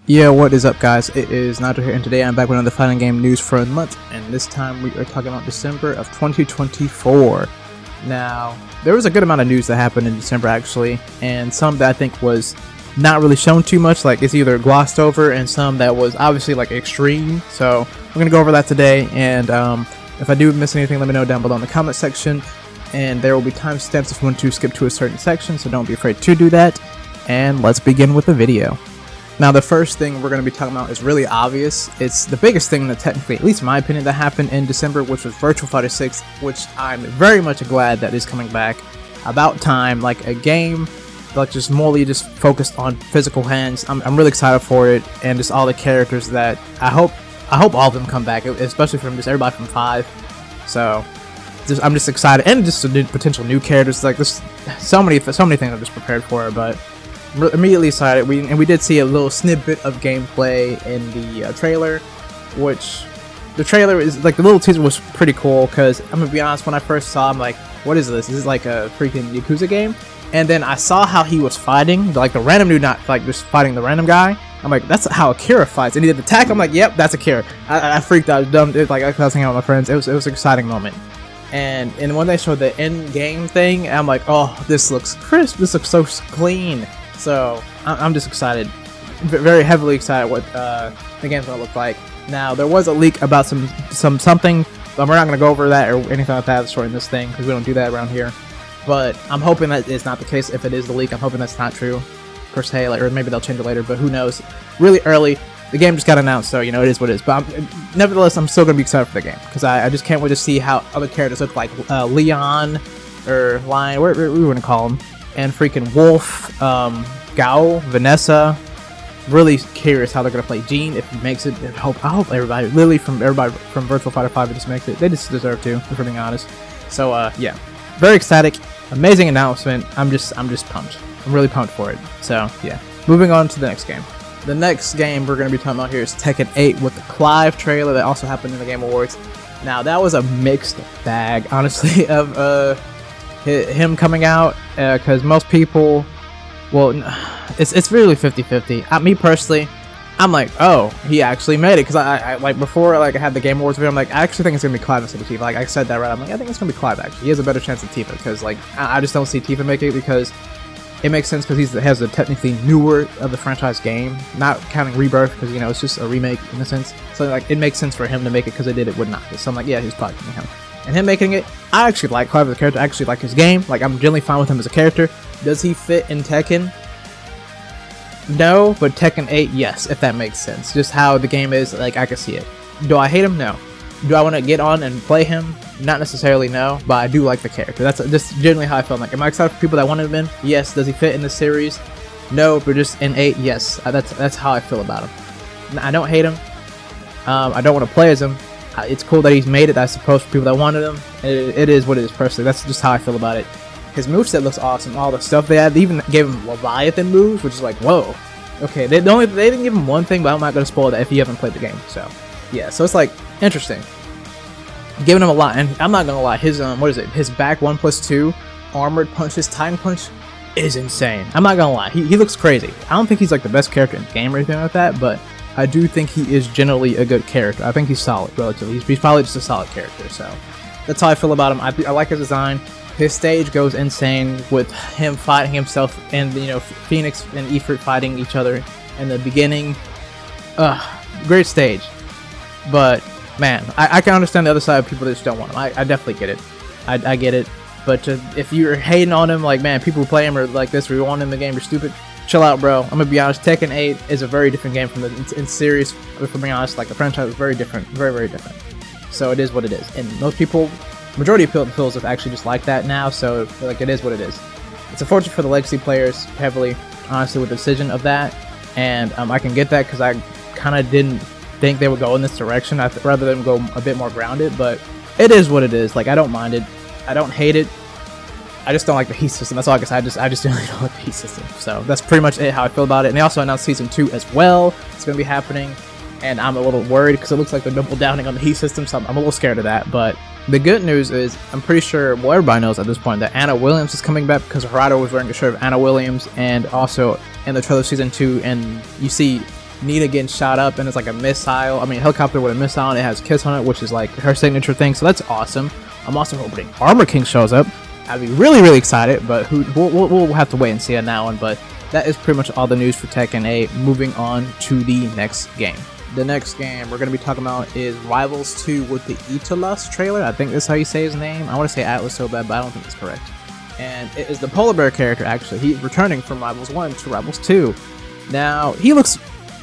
Yeah, what is up, guys? It is Nato here, and today I'm back with another fighting game news for a month, and this time we are talking about December of 2024. Now, there was a good amount of news that happened in December, actually, and some that I think was not really shown too much, like it's either glossed over, and some that was obviously like extreme. So we're gonna go over that today, and if I do miss anything, let me know down below in the comment section, and there will be timestamps if you want to skip to a certain section, so don't be afraid to do that. And let's begin with the video. Now, the first thing we're going to be talking about is really obvious. It's the biggest thing that technically, at least in my opinion, that happened in December, which was Virtua Fighter 6, which I'm very much glad that is coming back. About time, like a game like just morely just focused on physical hands. I'm really excited for it, and just all the characters that I hope all of them come back, especially from just everybody from 5. So I'm just excited, and just the potential new characters. Like there's so many things I'm just prepared for, but immediately excited. We did see a little snippet of gameplay in the trailer, which the trailer is like the little teaser was pretty cool, because I'm gonna be honest, when I first saw, I'm like, what is this? This is like a freaking Yakuza game. And then I saw how he was fighting, like the random dude, not like just fighting the random guy. I'm like, that's how Akira fights. And he did the attack. I'm like, yep, that's Akira. I freaked out. Dumb. Like I was hanging out with my friends. It was an exciting moment. And when they showed the end game thing, I'm like, oh, this looks crisp. This looks so clean. So I'm just excited, very heavily excited what the game's gonna look like. Now, there was a leak about something, but we're not gonna go over that or anything like that short in this thing, because we don't do that around here. But I'm hoping that it's not the case. If it is the leak, I'm hoping that's not true per se, like, or maybe they'll change it later, but who knows. Really early, the game just got announced, so you know, it is what it is. But nevertheless, I'm still gonna be excited for the game, because I just can't wait to see how other characters look, like Leon or Lion, whatever we want to call him, and freaking Wolf, Gao, Vanessa. Really curious how they're gonna play Jean if he makes it. I hope everybody, literally from Virtua Fighter 5, just makes it. They just deserve to, if we're being honest. So yeah, very ecstatic, amazing announcement. I'm just pumped. I'm really pumped for it. So yeah, moving on to the next game. The next game we're gonna be talking about here is Tekken 8 with the Clive trailer that also happened in the Game Awards. Now, that was a mixed bag, honestly, of him coming out, because most people, well, it's really 50-50. Me personally, I'm like, oh, he actually made it, because I like before, like I had the Game Awards video, I'm like, I actually think it's gonna be Clive instead of Tifa. Like I said that right, I'm like, I think it's gonna be Clive. Actually, he has a better chance than Tifa, because like I just don't see Tifa make it, because it makes sense, because he has a technically newer of the franchise game, not counting Rebirth, because you know it's just a remake in a sense. So like it makes sense for him to make it, because they did it with Naka. So I'm like, yeah, he's probably gonna be him. And him making it, I actually like Clive as a character. I actually like his game. Like, I'm generally fine with him as a character. Does he fit in Tekken? No, but Tekken 8, yes, if that makes sense. Just how the game is, like, I can see it. Do I hate him? No. Do I want to get on and play him? Not necessarily, no, but I do like the character. That's just generally how I feel. Like, am I excited for people that wanted him in? Yes. Does he fit in the series? No, but just in 8, yes. That's how I feel about him. I don't hate him. I don't want to play as him. It's cool that he's made it, I suppose, for people that wanted him. It is what it is, personally. That's just how I feel about it. His moveset looks awesome. All the stuff they had, they even gave him Leviathan moves, which is like, whoa. Okay, they didn't give him one thing, but I'm not going to spoil that if you haven't played the game. So, yeah, so it's like, interesting. Giving him a lot, and I'm not going to lie, his, what is it? His back 1+2 armored punch, his Titan punch is insane. I'm not going to lie, he looks crazy. I don't think he's like the best character in the game or anything like that, but I do think he is generally a good character. I think he's solid, relatively. He's probably just a solid character, so that's how I feel about him. I like his design. His stage goes insane with him fighting himself, and you know, Phoenix and Ifrit fighting each other in the beginning. Great stage. But man, I can understand the other side of people that just don't want him. I definitely get it. I get it. But if you're hating on him, like, man, people who play him are like this, or you want him in the game, you're stupid. Chill out, bro. I'm gonna be honest. Tekken 8 is a very different game from the in series. If I'm being honest, like the franchise is very different, very different. So it is what it is, and most people, majority of people feels actually just like that now. So like it is what it is. It's unfortunate for the legacy players heavily, honestly, with the decision of that, and I can get that, because I kind of didn't think they would go in this direction. I'd rather them go a bit more grounded, but it is what it is. Like, I don't mind it. I don't hate it. I just don't like the heat system. That's all I can say. I just really don't like the heat system. So that's pretty much it, how I feel about it. And they also announced Season 2 as well. It's going to be happening. And I'm a little worried, because it looks like they're double downing on the heat system. So I'm a little scared of that. But the good news is, I'm pretty sure, well, everybody knows at this point, that Anna Williams is coming back, because Harada was wearing a shirt of Anna Williams. And also in the trailer Season 2, and you see Nina getting shot up and it's like a missile. I mean, helicopter with a missile, and it has Kiss on it, which is like her signature thing. So that's awesome. I'm also hoping Armor King shows up. I'd be really excited, but we'll have to wait and see on that one. But that is pretty much all the news for Tekken 8. Moving on to the next game. The next game we're going to be talking about is Rivals 2 with the Italas trailer. I think that's how you say his name. I want to say Atlas so bad, but I don't think it's correct. And it is the Polar Bear character, actually. He's returning from Rivals 1 to Rivals 2. Now, he looks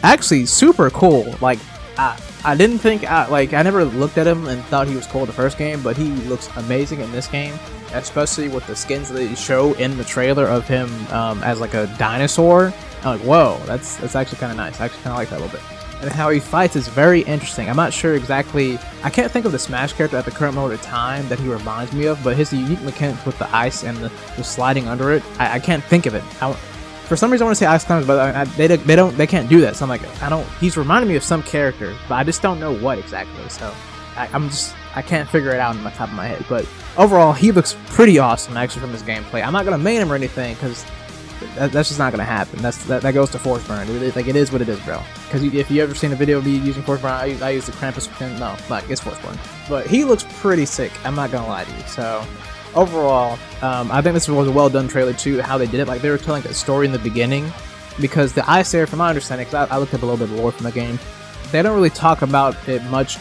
actually super cool. Like, I didn't think, I never looked at him and thought he was cool in the first game, but he looks amazing in this game, especially with the skins that they show in the trailer of him as like a dinosaur. I'm like, whoa, that's actually kind of nice. I actually kind of like that a little bit. And how he fights is very interesting. I'm not sure exactly, I can't think of the Smash character at the current moment of time that he reminds me of, but his unique mechanics with the ice and the sliding under it, I can't think of it. For some reason I want to say Ice Climbers, but they can't do that. So I'm like, he's reminding me of some character, but I just don't know what exactly. So I can't figure it out in the top of my head. But overall, he looks pretty awesome actually from his gameplay. I'm not gonna main him or anything because that's just not gonna happen. That goes to Force Burn. Like, it is what it is, bro. Because if you ever seen a video of me using Force Burn, I use the Krampus pin. No, like, it's Force Burn. But he looks pretty sick. I'm not gonna lie to you. So overall, I think this was a well done trailer too. How they did it, like they were telling a story in the beginning, because the Ice Air, from my understanding, because I looked up a little bit of lore from the game, they don't really talk about it much.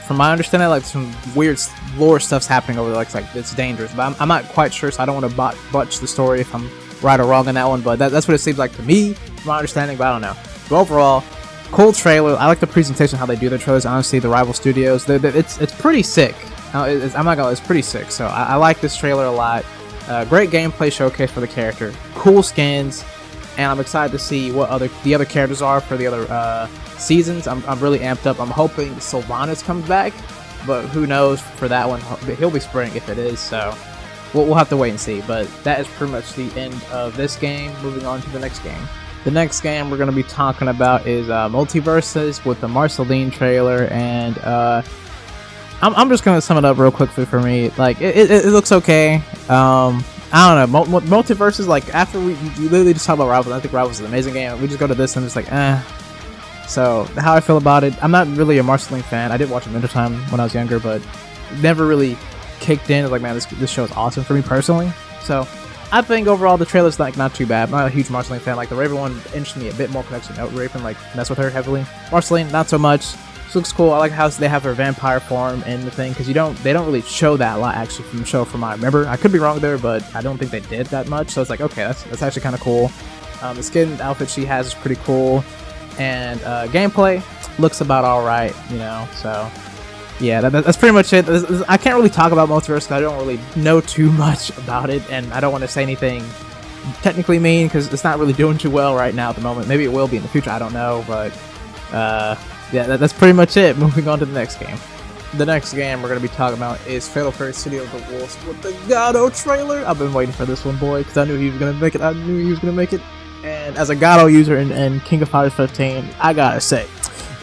From my understanding, like some weird lore stuff's happening over there, like it's dangerous. But I'm not quite sure, so I don't want to botch the story if I'm right or wrong on that one. But that's what it seems like to me, from my understanding. But I don't know. But overall, cool trailer. I like the presentation, how they do their trailers. Honestly, the Rival Studios, it's pretty sick. I'm not gonna lie, it's pretty sick. So I like this trailer a lot. Great gameplay showcase for the character. Cool skins, and I'm excited to see what the other characters are for the other seasons. I'm really amped up. I'm hoping Sylvanas comes back, but who knows for that one. He'll be spring if it is. So we'll have to wait and see. But that is pretty much the end of this game. Moving on to the next game. The next game we're going to be talking about is Multiversus with the Marceline trailer, and I'm just going to sum it up real quickly for me. Like, it looks okay. I don't know. Multiversus, like, after we literally just talk about Rivals, I think Rivals is an amazing game. We just go to this and it's like, eh. So, how I feel about it, I'm not really a Marceline fan. I did watch him Wintertime when I was younger, but never really kicked in. Like, man, this show is awesome for me personally. So, I think overall the trailer's like not too bad. I'm not a huge Marceline fan. Like, the Raven one interested me a bit more because I Raven like mess with her heavily. Marceline, not so much. She looks cool. I like how they have her vampire form in the thing, because they don't really show that a lot actually from the show from what I remember. I could be wrong there, but I don't think they did that much. So it's like, okay, that's actually kind of cool. The skin outfit she has is pretty cool, and gameplay looks about all right, you know. So yeah, that's pretty much it. I can't really talk about Multiverse because I don't really know too much about it, and I don't want to say anything technically mean because it's not really doing too well right now at the moment. Maybe it will be in the future, I don't know, but yeah, that's pretty much it. Moving on to the next game. The next game we're going to be talking about is Fatal Fury City of the Wolves with the Gato trailer. I've been waiting for this one, boy, because I knew he was going to make it. And as a Gato user in King of Fighters 15, I gotta say,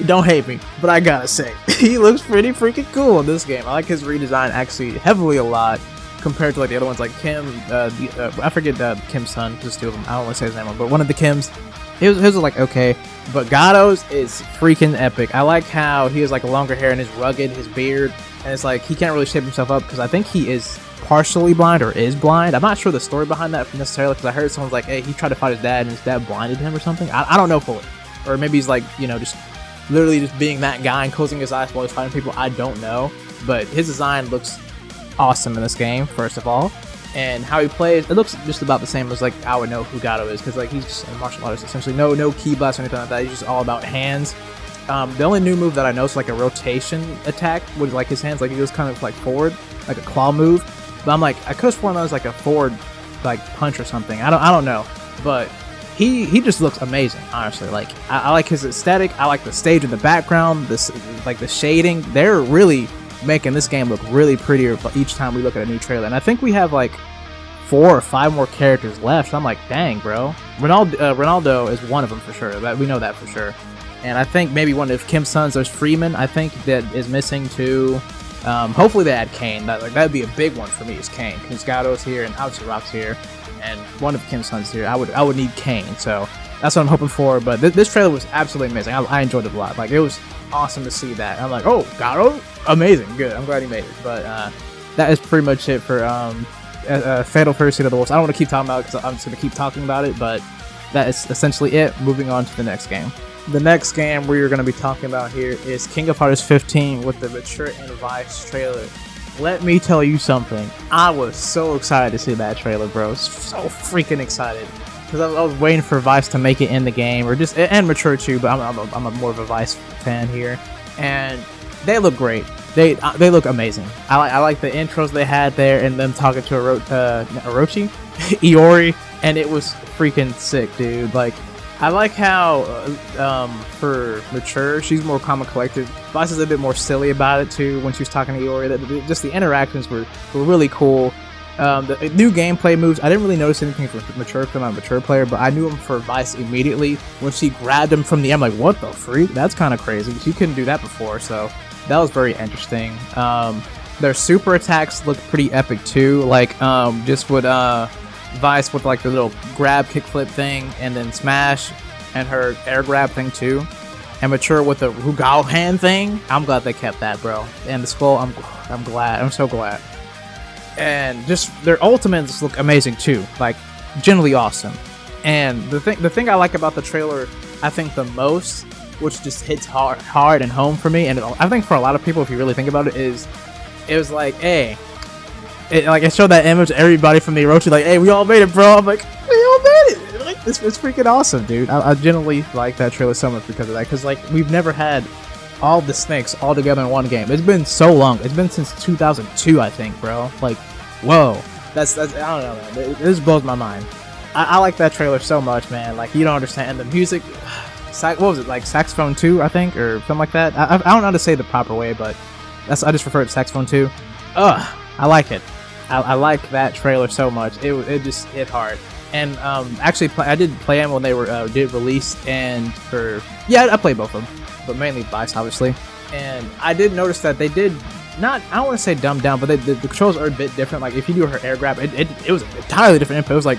don't hate me, but I gotta say, he looks pretty freaking cool in this game. I like his redesign actually heavily a lot compared to like the other ones, like Kim. I forget Kim's son, just two of them. I don't want to say his name, but one of the Kims. His was like okay, but Gato's is freaking epic. I like how he has like longer hair and his rugged, his beard, and it's like he can't really shape himself up because I think he is partially blind or is blind. I'm not sure the story behind that necessarily, because I heard someone's like, hey, he tried to fight his dad and his dad blinded him or something. I don't know fully, or maybe he's like, you know, just literally just being that guy and closing his eyes while he's fighting people. I don't know, but his design looks awesome in this game. First of all. And how he plays, it looks just about the same as like I would know who Gato is, because like he's just a martial artist essentially. No key blast or anything like that. He's just all about hands. The only new move that I know is like a rotation attack with like his hands, like he goes kind of like forward, like a claw move. But I'm like, I could have sworn that was like a forward like punch or something. I don't know, but he just looks amazing. Honestly, like I like his aesthetic. I like the stage in the background. This like the shading. They're really making this game look really prettier each time we look at a new trailer, and I think we have like 4 or 5 more characters left. So I'm like, dang, bro. Ronaldo is one of them for sure. We know that for sure. And I think maybe one of Kim's sons, there's Freeman, I think, that is missing too. Hopefully they add Kane. That'd be a big one for me, is Kane, because Gato's here and obviously Rock's here, and one of Kim's sons here. I would need Kane. So that's what I'm hoping for. But this trailer was absolutely amazing. I enjoyed it a lot. Like, it was awesome to see that. I'm like, oh god, oh, amazing, good. I'm glad he made it. But that is pretty much it for Fatal Fury City of the Wolves. I don't want to keep talking about it because I'm just going to keep talking about it, but that is essentially it. Moving on to the next game. The next game we're going to be talking about here is King of Fighters 15 with the Mature and Vice trailer. Let me tell you something. I was so excited to see that trailer, bro. So freaking excited. Because I was waiting for Vice to make it in the game, or just, and Mature too, but I'm a more of a Vice fan here. And they look great. They look amazing. I like the intros they had there and them talking to Orochi? Iori, and it was freaking sick, dude. Like, I like how for Mature, she's more calm and collected. Vice is a bit more silly about it too when she was talking to Iori. Just the interactions were really cool. The new gameplay moves, I didn't really notice anything for Mature because I'm a Mature player, but I knew him for Vice immediately when she grabbed him from the end. Like, what the freak? That's kind of crazy. She couldn't do that before, so that was very interesting. Their super attacks look pretty epic too. Like, just with Vice with like the little grab kickflip thing, and then smash, and her air grab thing too. And Mature with the Rugao hand thing. I'm glad they kept that, bro. And the skull, I'm glad. I'm so glad. And just their ultimates look amazing too, like generally awesome. And the thing I like about the trailer, I think the most, which just hits hard and home for me, and I think for a lot of people, if you really think about it, is it was like, hey, it showed that image of everybody from the Orochi, like, hey, we all made it, bro. I'm like, we all made it. Like, it's freaking awesome, dude. I genuinely like that trailer so much because of that, because like we've never had all the snakes all together in one game. It's been so long. It's been since 2002, I think, bro. Like, whoa, that's I don't know, man. This blows my mind. I like that trailer so much, man. Like, you don't understand. And the music, what was it, like Saxophone 2, I think, or something like that. I don't know how to say the proper way, but I just refer to Saxophone 2. I like it. I like that trailer so much. It just hit hard. And actually, I did play them when they did release, and I played both of them, but mainly Vice, obviously. And I did notice that they did not, I don't want to say dumbed down, but the controls are a bit different. Like, if you do her air grab, it was an entirely different input. It was like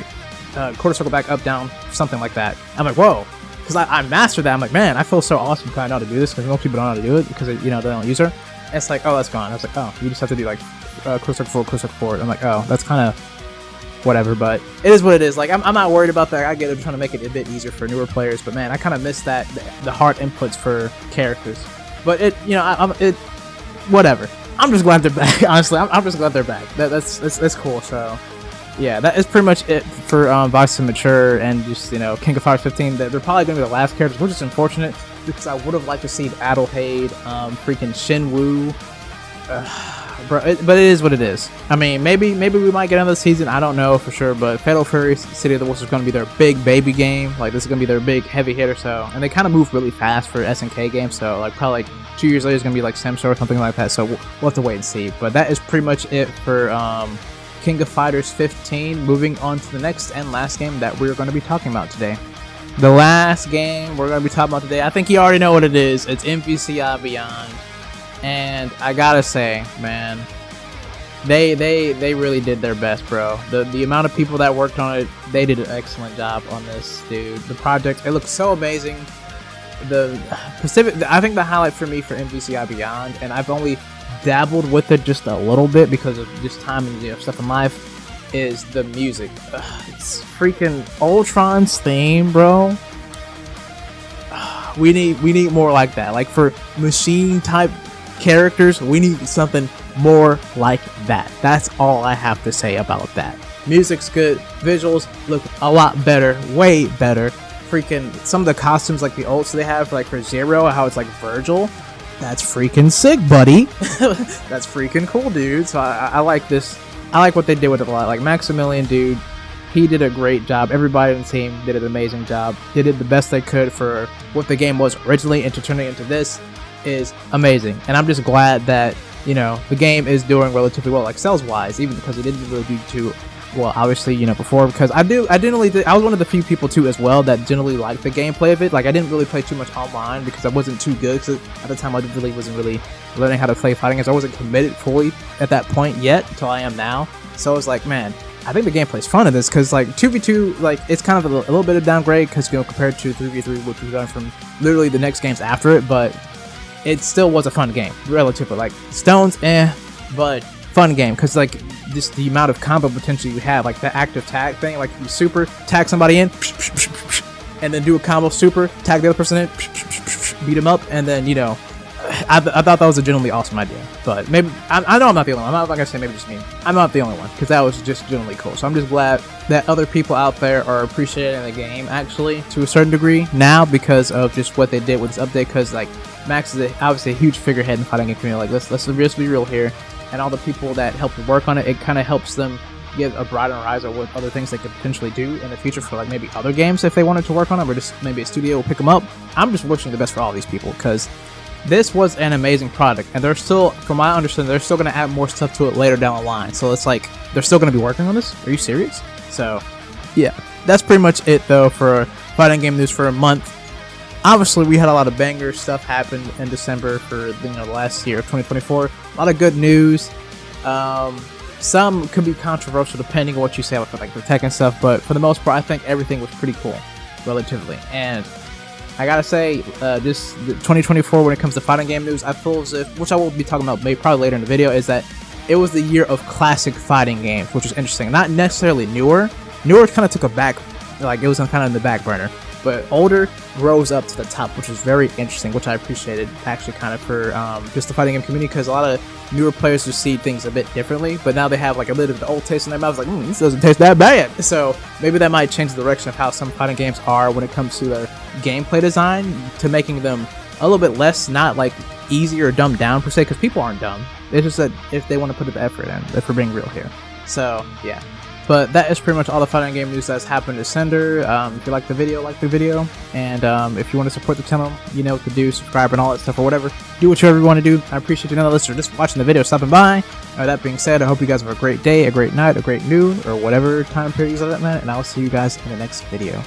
quarter circle back, up, down, something like that. I'm like, whoa, because I mastered that. I'm like, man, I feel so awesome because I know how to do this, because most people don't know how to do it because they don't use her. And it's like, oh, that's gone. I was like, oh, you just have to do like quarter circle forward. I'm like, oh, that's kind of whatever, but it is what it is. Like, I'm not worried about that. I get it, trying to make it a bit easier for newer players, but man, I kind of miss that, the hard inputs for characters. But whatever. I'm just glad they're back. Honestly, I'm just glad they're back. That's cool. So yeah, that is pretty much it for Vice and Mature, and just, King of Fighters 15. They're probably gonna be the last characters, which is unfortunate because I would have liked to see Adelheid, freaking Shinwoo. But it is what it is. I mean, maybe we might get another season. I don't know for sure, but Fatal Fury City of the Wolves is going to be their big baby game. Like, this is going to be their big heavy hitter. So, and they kind of move really fast for SNK games. So, like, probably like 2 years later is going to be like Samsung or something like that. So we'll have to wait and see. But that is pretty much it for King of Fighters 15. Moving on to the next and last game that we're going to be talking about today. The last game we're going to be talking about today, I think you already know what it is. It's MVCIB Beyond. And I gotta say, man, they really did their best, bro. The amount of people that worked on it, they did an excellent job on this, dude. The project, it looks so amazing. I think the highlight for me for MVCI Beyond, and I've only dabbled with it just a little bit because of just time and stuff in life, is the music. It's freaking Ultron's theme, bro. We need more like that. Like, for machine type characters, we need something more like that. That's all I have to say about that. Music's good, visuals look a lot better, way better. Freaking some of the costumes, like the ults they have, like for Zero, how it's like Virgil, that's freaking sick, buddy. That's freaking cool, dude. So I like this. I like what they did with it a lot. Like Maximilian, dude, he did a great job. Everybody on the team did an amazing job. They did the best they could for what the game was originally, and to turn it into this is amazing. And I'm just glad that, the game is doing relatively well, like sales wise, even because it didn't really do too well, obviously, before, because I was one of the few people too as well that generally liked the gameplay of it. Like, I didn't really play too much online because I wasn't too good, because at the time I wasn't really learning how to play fighting games. I wasn't committed fully at that point yet until I am now. So I was like, man, I think the gameplay's fun in this because like 2v2, like it's kind of a little bit of downgrade because compared to 3v3, which we've done from literally the next games after it, but it still was a fun game relatively. Like stones, but fun game because like just the amount of combo potential you have, like the active tag thing, like you super tag somebody in, and then do a combo super tag the other person in, beat them up, and then I thought that was a genuinely awesome idea. But maybe I know I'm not the only one. I'm not gonna say maybe just me. I'm not the only one because that was just genuinely cool. So I'm just glad that other people out there are appreciating the game actually to a certain degree now because of just what they did with this update. Because like Max is obviously a huge figurehead in the fighting game community. Like let's just be real here. And all the people that helped work on it, it kind of helps them get a broader horizon of what other things they could potentially do in the future for like maybe other games if they wanted to work on them, or just maybe a studio will pick them up. I'm just wishing the best for all these people because this was an amazing product, and they're still, from my understanding, they're still going to add more stuff to it later down the line. So it's like they're still going to be working on this. Are you serious? So yeah, that's pretty much it though for fighting game news for a month. Obviously, we had a lot of banger stuff happen in December for the last year of 2024. A lot of good news. Some could be controversial depending on what you say about like the Tekken stuff, but for the most part, I think everything was pretty cool, relatively. And I gotta say, just 2024 when it comes to fighting game news, I feel as if, which I will be talking about maybe probably later in the video, is that it was the year of classic fighting games, which is interesting. Not necessarily newer. Newer kind of took a back, like it was kind of in the back burner. But older rose up to the top, which is very interesting, which I appreciated actually kind of for just the fighting game community, because a lot of newer players just see things a bit differently, but now they have like a bit of the old taste in their mouths, like, this doesn't taste that bad. So maybe that might change the direction of how some fighting games are when it comes to their gameplay design, to making them a little bit less, not like easy or dumbed down per se, because people aren't dumb. It's just that if they want to put the effort in, if we're being real here. So yeah. But that is pretty much all the fighting game news that's happened this December. If you like the video, and if you want to support the channel, you know what to do, subscribe and all that stuff or whatever. Do whatever you want to do. I appreciate another listener just watching the video, stopping by. That being said, I hope you guys have a great day, a great night, a great noon, or whatever time period you that, man, and I'll see you guys in the next video.